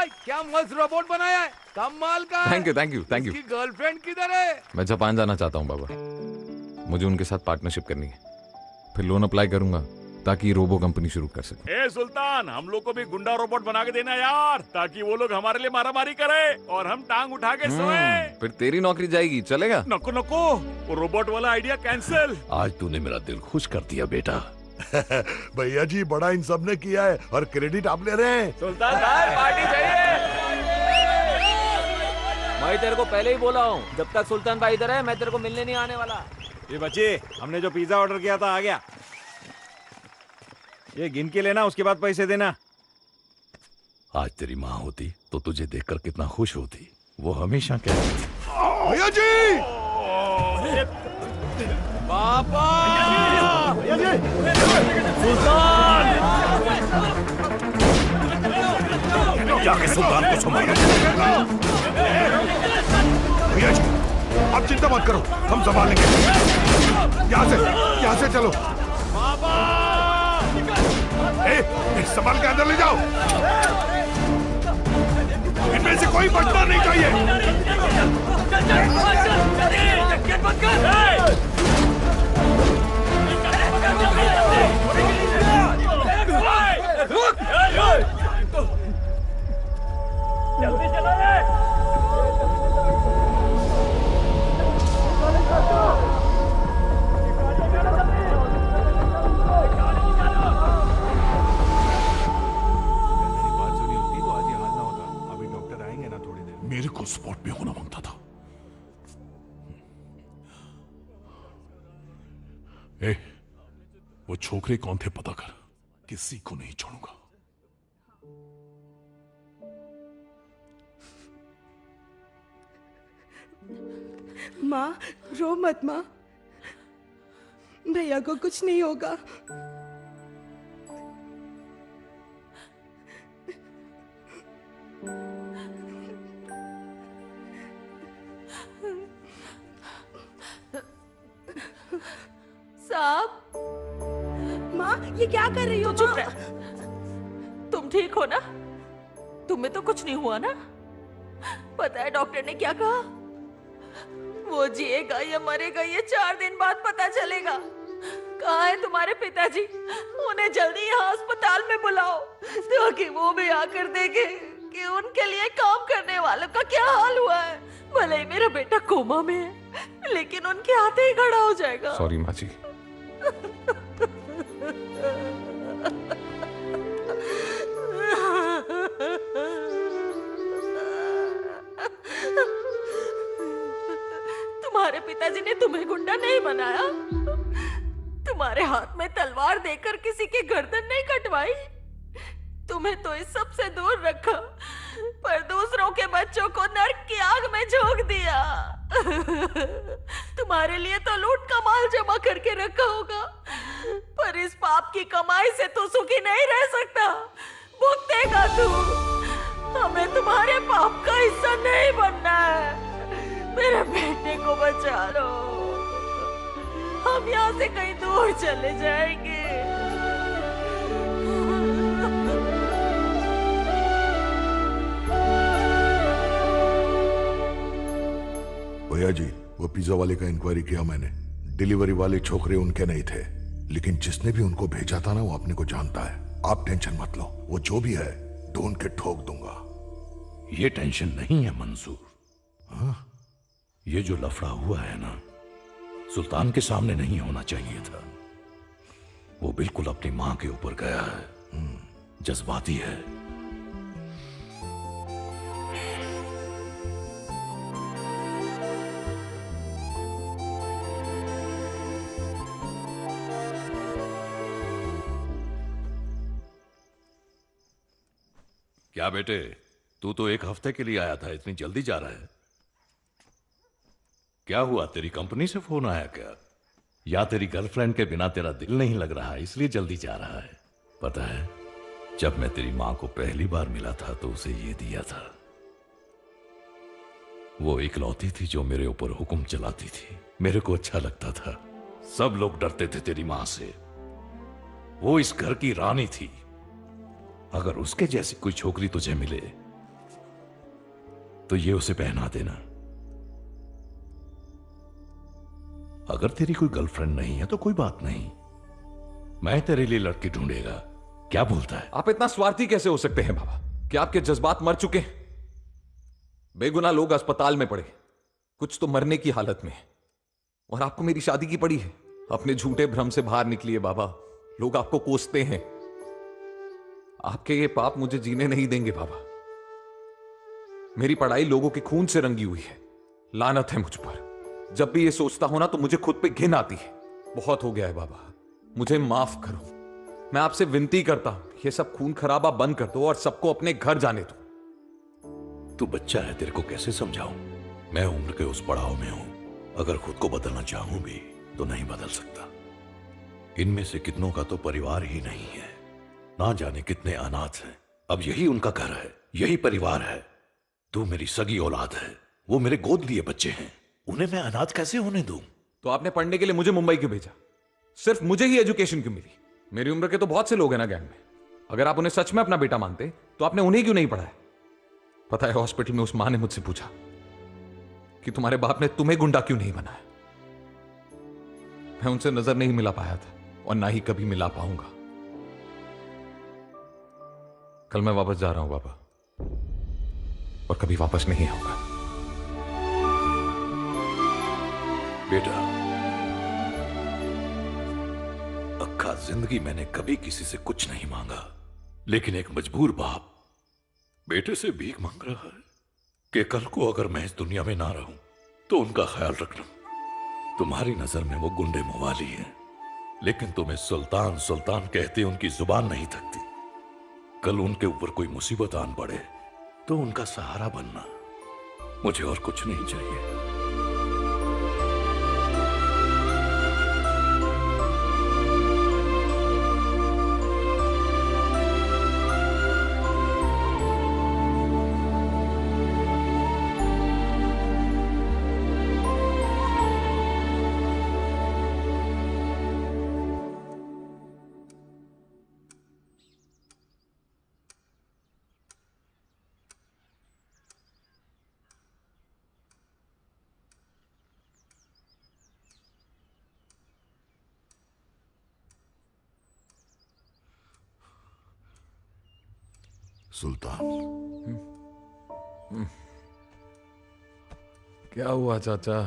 भाई क्या मस्त रोबोट बनाया है, कमाल का है। Thank you thank you thank you. इसकी गर्लफ्रेंड किधर है? मैं जापान जाना चाहता हूँ बाबा, मुझे उनके साथ पार्टनरशिप करनी है, फिर लोन अप्लाई करूंगा ताकि रोबो कंपनी शुरू कर सके। ए सुल्तान, हम लोग को भी गुंडा रोबोट बना के देना यार, ताकि वो लोग हमारे लिए मारामारी करे और हम टांग उठा के सोए। फिर तेरी नौकरी जाएगी, चलेगा? नको नको, वो रोबोट वाला आइडिया कैंसिल। आज तूने मेरा दिल खुश कर दिया बेटा। भैया जी बड़ा इन सब ने किया है और क्रेडिट आप ले रहे हैं। सुल्तान भाई पार्टी चाहिए। मैं तेरे को पहले ही बोला हूँ, जब तक सुल्तान भाई इधर है मैं तेरे को मिलने नहीं आने वाला। ये बच्चे, हमने जो पिज्जा ऑर्डर किया था आ गया, ये गिन के लेना, उसके बाद पैसे देना। आज तेरी माँ होती तो तुझे देखकर कितना खुश होती। वो हमेशा कहती थी भैया जी, पापा, जाके सुल्तान को संभालो। भैया जी आप चिंता मत करो, हम संभाल लेंगे। यहाँ से चलो। संभाल के अंदर ले जाओ, इनमें से कोई बचना नहीं चाहिए। जल्दी चलो रे। मेरे को स्पॉट पे होना मांगता था। ए, वो छोकरे कौन थे पता कर, किसी को नहीं छोड़ूंगा। माँ रो मत माँ, भैया को कुछ नहीं होगा। साहब, माँ ये क्या कर रही हो? चुप रह। तुम ठीक हो ना? तुम्हें तो कुछ नहीं हुआ ना? पता है डॉक्टर ने क्या कहा? वो जिएगा या मरेगा ये 4 दिन बाद पता चलेगा। कहाँ है तुम्हारे पिताजी? उन्हें जल्दी यहाँ अस्पताल में बुलाओ ताकि वो भी आकर देखे कि उनके लिए काम करने वालों का क्या हाल हुआ है। भले ही मेरा बेटा कोमा में है, लेकिन उनके हाथे ही खड़ा हो जाएगा। सॉरी माँ जी। तुम्हारे पिताजी ने तुम्हें गुंडा नहीं बनाया, तुम्हारे हाथ में तलवार देकर किसी की गर्दन नहीं कटवाई, तुम्हें तो इस सब से दूर रखा, पर दूसरों के बच्चों को नर्क की आग में झोंक दिया। तुम्हारे लिए तो लूट का माल जमा करके रखा होगा, पर इस पाप की कमाई से तो सुखी नहीं रह सकता। भुगतेगा तू। हमें तुम्हारे पाप का हिस्सा नहीं बनना है। मेरे बेटे को बचा लो, हम यहाँ से कहीं दूर चले जाएंगे। भैया जी वो पिज्जा वाले का इंक्वायरी किया मैंने, डिलीवरी वाले छोकरे उनके नहीं थे, लेकिन जिसने भी उनको भेजा था ना वो अपने को जानता है। आप टेंशन मत लो, वो जो भी है ढूंढ के ठोक दूंगा। ये टेंशन नहीं है मंसूर। हाँ? ये जो लफड़ा हुआ है ना, सुल्तान के सामने नहीं होना चाहिए था। वो बिल्कुल अपनी मां के ऊपर गया है, जज्बाती है। क्या बेटे, तू तो 1 हफ्ते के लिए आया था, इतनी जल्दी जा रहा है? क्या हुआ, तेरी कंपनी से फोन आया क्या? या तेरी गर्लफ्रेंड के बिना तेरा दिल नहीं लग रहा इसलिए जल्दी जा रहा है? पता है, जब मैं तेरी मां को पहली बार मिला था तो उसे ये दिया था। वो इकलौती थी जो मेरे ऊपर हुक्म चलाती थी। मेरे को अच्छा लगता था। सब लोग डरते थे तेरी मां से। वो इस घर की रानी थी। अगर उसके जैसी कोई छोकरी तुझे मिले तो ये उसे पहना देना। अगर तेरी कोई गर्लफ्रेंड नहीं है तो कोई बात नहीं, मैं तेरे लिए लड़की ढूंढेगा। क्या बोलता है? आप इतना स्वार्थी कैसे हो सकते हैं बाबा? क्या आपके जज्बात मर चुके हैं? बेगुनाह लोग अस्पताल में पड़े, कुछ तो मरने की हालत में, और आपको मेरी शादी की पड़ी है। अपने झूठे भ्रम से बाहर निकलिए बाबा, लोग आपको कोसते हैं। आपके ये पाप मुझे जीने नहीं देंगे बाबा। मेरी पढ़ाई लोगों के खून से रंगी हुई है, लानत है मुझ पर। जब भी ये सोचता हूं ना तो मुझे खुद पे घिन आती है। बहुत हो गया है बाबा, मुझे माफ करो। मैं आपसे विनती करता हूं, ये सब खून खराबा बंद कर दो और सबको अपने घर जाने दो। तू बच्चा है, तेरे को कैसे समझाऊं? मैं उम्र के उस पड़ाव में हूं, अगर खुद को बदलना चाहूं भी तो नहीं बदल सकता। इनमें से कितनों का तो परिवार ही नहीं है, ना जाने कितने अनाथ हैं। अब यही उनका घर है, यही परिवार है। तू मेरी सगी औलाद है, वो मेरे गोद लिए बच्चे हैं, उन्हें मैं अनाथ कैसे होने दूं? तो आपने पढ़ने के लिए मुझे मुंबई क्यों भेजा? सिर्फ मुझे ही एजुकेशन क्यों मिली? मेरी उम्र के तो बहुत से लोग हैं ना गैंग में। अगर आप उन्हें सच में अपना बेटा मानते तो आपने उन्हें क्यों नहीं पढ़ाया? पता है, हॉस्पिटल में उस मां ने मुझसे पूछा कि तुम्हारे बाप ने तुम्हें गुंडा क्यों नहीं बनाया। मैं उनसे नजर नहीं मिला पाया था और ना ही कभी मिला पाऊंगा। कल मैं वापस जा रहा हूं बाबा, और कभी वापस नहीं आऊंगा। बेटा, अक्खा जिंदगी मैंने कभी किसी से कुछ नहीं मांगा, लेकिन एक मजबूर बाप बेटे से भीख मांग रहा है कि कल को अगर मैं इस दुनिया में ना रहूं तो उनका ख्याल रखना। तुम्हारी नजर में वो गुंडे मवाली हैं, लेकिन तुम्हें सुल्तान सुल्तान कहते उनकी जुबान नहीं थकती। कल उनके ऊपर कोई मुसीबत आन पड़े तो उनका सहारा बनना। मुझे और कुछ नहीं चाहिए। सुल्तान, क्या हुआ चाचा?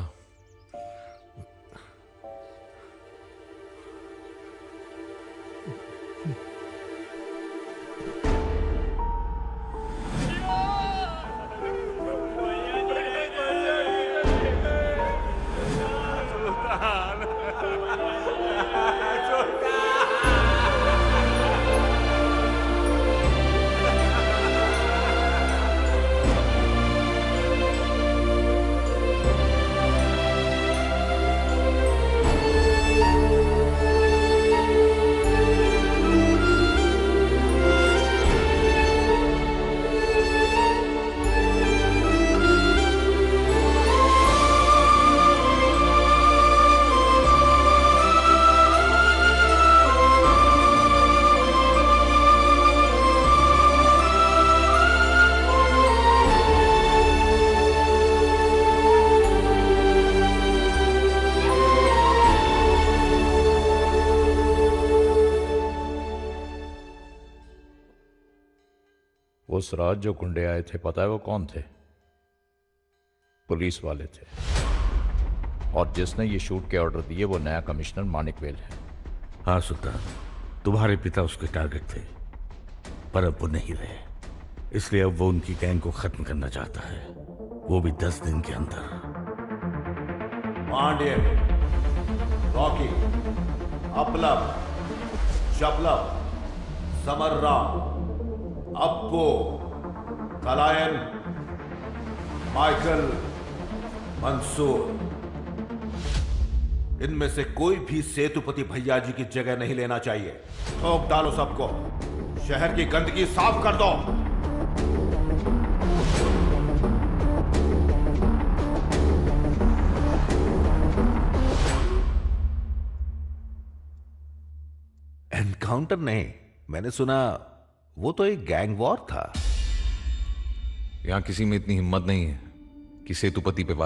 उस रात जो गुंडे आए थे, पता है वो कौन थे? पुलिस वाले थे। और जिसने ये शूट के ऑर्डर दिए वो नया कमिश्नर मानिकवेल है। हाँ सुल्तान, तुम्हारे पिता उसके टारगेट थे, पर अब वो नहीं रहे, इसलिए अब वो उनकी गैंग को खत्म करना चाहता है, वो भी 10 दिन के अंदर। पांड्य, रॉकी, अपलव, शपलव, समर्रा, अप्पू, कलायन, माइकल, मंसूर, इनमें से कोई भी सेतुपति भैया जी की जगह नहीं लेना चाहिए। ठोक डालो सबको, शहर की गंदगी साफ कर दो। एनकाउंटर नहीं, मैंने सुना वो तो एक गैंग वॉर था। यहां किसी में इतनी हिम्मत नहीं है कि सेतुपति पे